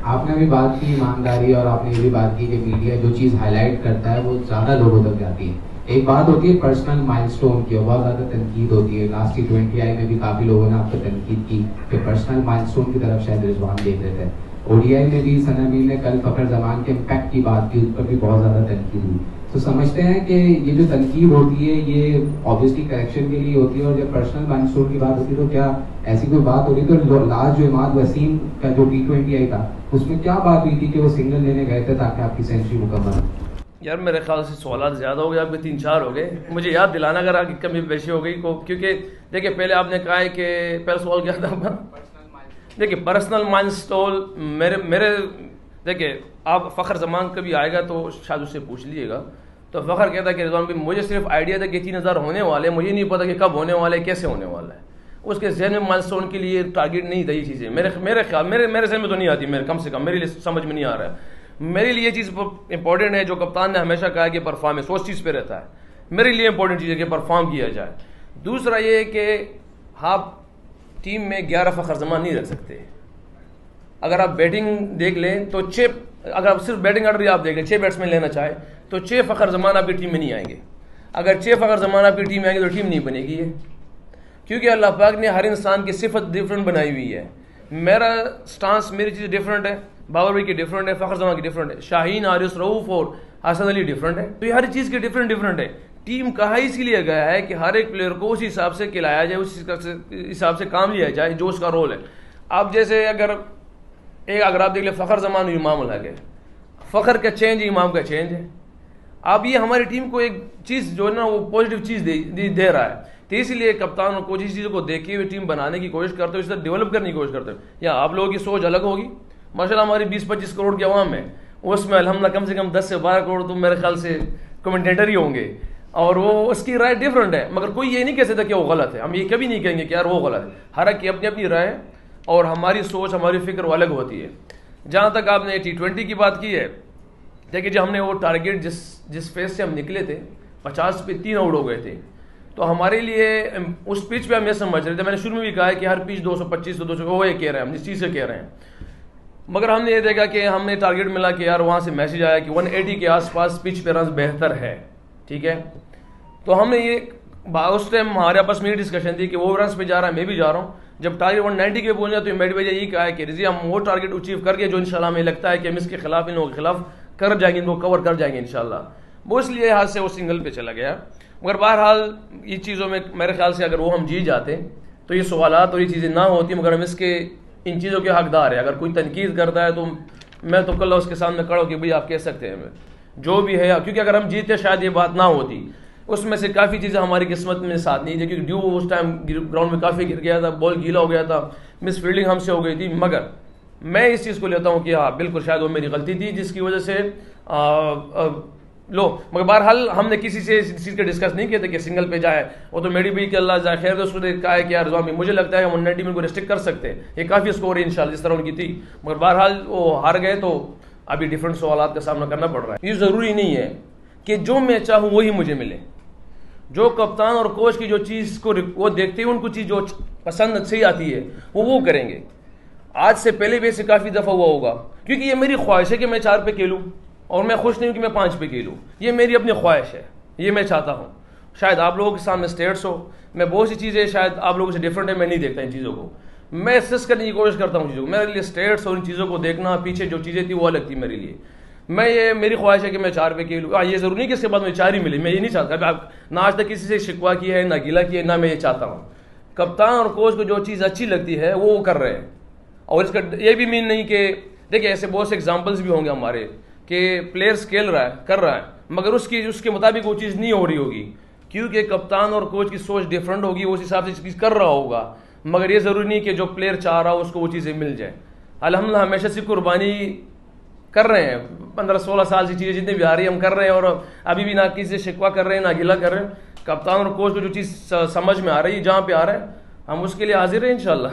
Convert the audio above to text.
آپ نے بھی بات کی ایمانداری، اور آپ نے یہ بھی بات کی کہ میڈیا جو چیز ہائی لائٹ کرتا ہے وہ زیادہ لوگوں تک جاتی ہے. ایک بات ہوتی ہے پرسنل مائل سٹون کی، بہت زیادہ تنقید ہوتی ہے. لاسٹ T20I میں بھی کافی لوگوں نے آپ کو تنقید کی کہ پرسنل مائل سٹون کی طرف شاید رضوان دیکھ رہے تھے. ODI میں بھی ثنا امین نے کل فخر زمان کے امپیکٹ کی بات کی، اس پر بھی بہت زیادہ تنقید ہوئی. تو سمجھتے ہیں کہ یہ جو تنقید ہوتی ہے یہ آبویسلی کریکشن کے لیے ہوتی ہے، اور جب پرسنل مائل سٹون کی بات ہوتی ہے تو کیا ایسی کوئی بات ہو رہی؟ تو لاسٹ جو عماد وسیم کا جو T20I تھا اس میں کیا بات ہوئی تھی کہ وہ سنگل لینے گئے تھے تاکہ آپ کی سینچری مکمل ہو؟ یار میرے خیال سے سوالات زیادہ ہو گئے، آپ کے 3-4 ہو گئے. مجھے یاد دلانا اگر آپ کی کمی بیشی ہو گئی کو، کیونکہ دیکھیں پہلے آپ نے کہا ہے کہ پہلا سوال کیا تھا آپ کا؟ دیکھیں پرسنل مائل سٹون میرے دیکھیں آپ فخر زمان کبھی آئے گا تو شاید اس سے پوچھ لیجیے گا. تو فخر کہتا ہے کہ رضوان بھائی مجھے صرف آئیڈیا تھا کہ 3000 ہونے والے، مجھے نہیں پتا کہ کب ہونے والے، کیسے ہونے والا ہے. اس کے ذہن میں مائل سٹون کے لیے ٹارگیٹ نہیں تھا. یہ چیزیں میرے خیال میرے ذہن میں تو نہیں آتی، کم سے کم میرے لیے سمجھ میں نہیں آ رہا ہے. میرے لیے یہ چیز امپورٹنٹ ہے جو کپتان نے ہمیشہ کہا ہے کہ پرفارمنس اس چیز پہ رہتا ہے. میرے لیے امپورٹنٹ چیز ہے کہ پرفارم کیا جائے. دوسرا یہ ہے کہ آپ ٹیم میں 11 فخر زمان نہیں رکھ سکتے. اگر آپ بیٹنگ دیکھ لیں تو اگر آپ صرف بیٹنگ آرڈر آپ دیکھ لیں 6 بیٹسمین لینا چاہیں تو 6 فخر زمان آپ کی ٹیم میں نہیں آئیں گے. اگر 6 فخر زمان آپ کی ٹیم میں آئیں گے تو ٹیم نہیں بنے گی. کیونکہ اللہ پاک نے ہر انسان کی صفت ڈفرینٹ بنائی ہوئی ہے. میرا سٹانس، میری چیز ڈفرینٹ ہے، بابر بھائی کی ڈفرینٹ ہے، فخر زمان کی ڈفرینٹ ہے، شاہین، حارث، رؤوف اور حسن علی ڈفرینٹ ہے. تو یہ ہر چیز کی ڈفرینٹ ہے. ٹیم کہا اسی لیے گیا ہے کہ ہر ایک پلیئر کو اس حساب سے کھلایا جائے، اس حساب سے کام لیا جائے جو اس کا رول ہے. آپ جیسے اگر آپ دیکھ لیں فخر زمان امام الحق ہے، فخر کا چینج امام کا چینج ہے. اب یہ ہماری ٹیم کو ایک چیز جو ہے نا وہ پازیٹیو چیز دے رہا ہے. تو اس لیے کپتان اور کوچ اس چیزوں کو دیکھتے ہوئے ٹیم بنانے کی کوشش کرتے ہو، اس طرح ڈیولپ کرنے کی کوشش کرتے ہو. یا آپ لوگوں کی سوچ الگ ہوگی. ماشاءاللہ ہماری 20-25 کروڑ کی عوام ہے، اس میں الحمدللہ کم سے کم 10 سے 12 کروڑ تو میرے خیال سے کمنٹیٹر ہی ہوں گے، اور وہ اس کی رائے ڈفرینٹ ہے. مگر کوئی یہ نہیں کہہ سکتا کہ وہ غلط ہے. ہم یہ کبھی نہیں کہیں گے کہ یار وہ غلط ہے. ہر ایک کی اپنی اپنی رائے اور ہماری سوچ، ہماری فکر وہ الگ ہوتی ہے. جہاں تک آپ نے T20 کی بات کی ہے، دیکھیے جب ہم نے وہ ٹارگیٹ جس فیز سے ہم نکلے تھے 50 پہ 3 آؤٹ ہو گئے تھے، تو ہمارے لیے اس پچ پہ ہم یہ سمجھ رہے تھے. میں نے شروع میں بھی کہا ہے کہ ہر پچ 225 سے 200 وہ یہ کہہ رہے ہیں، ہم اس چیز سے کہہ رہے ہیں. مگر ہم نے یہ دیکھا کہ ہم نے ٹارگیٹ ملا کہ یار وہاں سے میسج آیا کہ 180 کے آس پاس پچ پہ رنز بہتر ہے. ٹھیک ہے، تو ہم نے یہ اس ٹائم ہمارے آپس میں یہ ڈسکشن تھی کہ وہ رنز پہ جا رہا ہے، میں بھی جا رہا ہوں. جب ٹارگیٹ 190 کے پہنچ جائے تو میڈ بھائی یہی کہا ہے کہ رضی ہم وہ ٹارگیٹ اچیو کر کے جو انشاءاللہ ہمیں لگتا ہے کہ ہم اس کے خلاف ان لوگوں کے خلاف کر جائیں گے، ان کو کور کر جائیں گے انشاءاللہ. وہ اس لیے ہاتھ سے وہ سنگل پہ چلا گیا. مگر بہرحال یہ چیزوں میں میرے خیال سے اگر وہ ہم جیت جاتے تو یہ سوالات اور یہ چیزیں نہ ہوتی. مگر ہم اس کے ان چیزوں کے حقدار ہیں. اگر کوئی تنقید کرتا ہے تو میں تو کل اس کے سامنے کھڑا ہوں کہ بھئی آپ کہہ سکتے ہیں جو بھی ہے، کیونکہ اگر ہم جیتے شاید یہ بات نہ ہوتی. اس میں سے کافی چیزیں ہماری قسمت میں ساتھ نہیں تھی، کیونکہ ڈیو اس ٹائم گراؤنڈ میں کافی گر گیا تھا، بال گیلا ہو گیا تھا، مس فیلڈنگ ہم سے ہو گئی تھی. مگر میں اس چیز کو لیتا ہوں کہ ہاں بالکل شاید وہ میری غلطی تھی جس کی وجہ سے مگر بہرحال ہم نے کسی سے اس چیز کا ڈسکس نہیں کیا تھا کہ سنگل پہ جائے. وہ تو میری بھی کہ اللہ جزائے خیر اس نے کہا ہے کہ یار رضوان مجھے لگتا ہے 190 میں کو ریسٹرکٹ کر سکتے ہیں، یہ کافی اسکور ہے انشاءاللہ جس طرح ان کی تھی. مگر بہرحال وہ ہار گئے تو ابھی ڈفرینٹ سوالات کا سامنا کرنا پڑ رہا ہے. یہ ضروری نہیں ہے کہ جو میں چاہوں وہی مجھے ملے. جو کپتان اور کوچ کی جو چیز کو وہ دیکھتے ہیں، ان کو چیز جو پسند صحیح آتی ہے وہ کریں گے. آج سے پہلے بھی ایسے کافی دفعہ ہوا ہوگا، کیونکہ یہ میری خواہش ہے کہ میں 4 پہ کھیلوں اور میں خوش نہیں ہوں کہ میں 5 پہ کھیلوں. یہ میری اپنی خواہش ہے، یہ میں چاہتا ہوں. شاید آپ لوگوں کے سامنے اسٹیٹس ہو، میں بہت سی چیزیں شاید آپ لوگوں سے ڈفرینٹ ہے، میں نہیں دیکھتا ان چیزوں کو. میں اسس کرنے کی کوشش کرتا ہوں چیزوں کو. میرے لیے اسٹیٹس اور ان چیزوں کو دیکھنا، پیچھے جو چیزیں تھیں وہ الگ تھی میرے لیے. میری خواہش ہے کہ میں 4 پہ کھیلوں. یہ ضروری نہیں کہ اس کے بعد مجھے 4 ہی ملے، میں یہ نہیں چاہتا. نہ آج تک کسی سے شکوہ کیا ہے، نہ گیلا کیا ہے، نہ میں یہ چاہتا ہوں. کپتان اور کوچ کو جو چیز اچھی لگتی ہے وہ کر رہے ہیں. اور اس کا یہ بھی مین نہیں کہ دیکھیں ایسے بہت سے ایگزامپلس بھی ہوں گے ہمارے کہ پلیئرس کر رہا ہے مگر اس کے مطابق وہ چیز نہیں ہو رہی ہوگی، کیونکہ کپتان اور کوچ کی سوچ ڈفرینٹ ہوگی، وہ اس حساب سے چیز کر رہا ہوگا. مگر یہ ضروری نہیں کہ جو پلیئر چاہ رہا ہو اس کو وہ چیزیں مل جائیں. الحمدللہ ہمیشہ سے قربانی کر رہے ہیں. 15-16 سال سے چیزیں جتنی بھی آ رہی ہیں ہم کر رہے ہیں، اور ابھی بھی نہ کسی سے شکوہ کر رہے ہیں نہ گلہ کر رہے ہیں. کپتان اور کوچ کو جو چیز سمجھ میں آ رہی ہے، جہاں پہ آ رہا ہے ہم اس کے لیے حاضر ہیں انشاءاللہ.